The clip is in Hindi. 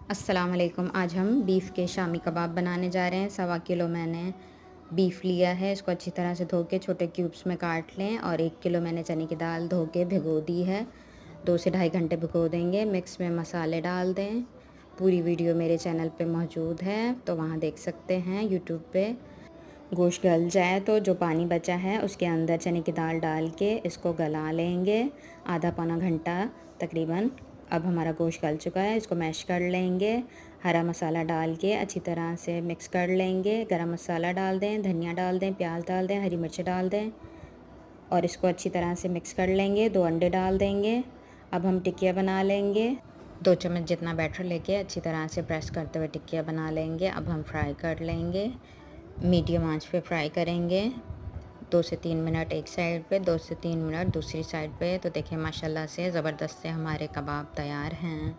अस्सलाम वालेकुम। आज हम बीफ़ के शामी कबाब बनाने जा रहे हैं। 1.25 किलो मैंने बीफ़ लिया है। इसको अच्छी तरह से धो के छोटे क्यूब्स में काट लें और 1 किलो मैंने चने की दाल धो के भिगो दी है। 2 से ढाई घंटे भिगो देंगे। मिक्स में मसाले डाल दें। पूरी वीडियो मेरे चैनल पे मौजूद है, तो वहाँ देख सकते हैं यूट्यूब पे। गोश्त गल जाए तो जो पानी बचा है उसके अंदर चने की दाल डाल के इसको गला लेंगे आधा पौना घंटा तकरीबन। अब हमारा गोश्त गल चुका है, इसको मैश कर लेंगे। हरा मसाला डाल के अच्छी तरह से मिक्स कर लेंगे। गरम मसाला डाल दें, धनिया डाल दें, प्याज डाल दें, हरी मिर्च डाल दें और इसको अच्छी तरह से मिक्स कर लेंगे। 2 अंडे डाल देंगे। अब हम टिक्कियाँ बना लेंगे। 2 चम्मच जितना बैटर लेके अच्छी तरह से प्रेस करते हुए टिक्कियाँ बना लेंगे। अब हम फ्राई कर लेंगे। मीडियम आंच पे फ्राई करेंगे 2 से 3 मिनट एक साइड पे, 2 से 3 मिनट दूसरी साइड पे। तो देखिए माशाल्लाह से ज़बरदस्त से हमारे कबाब तैयार हैं।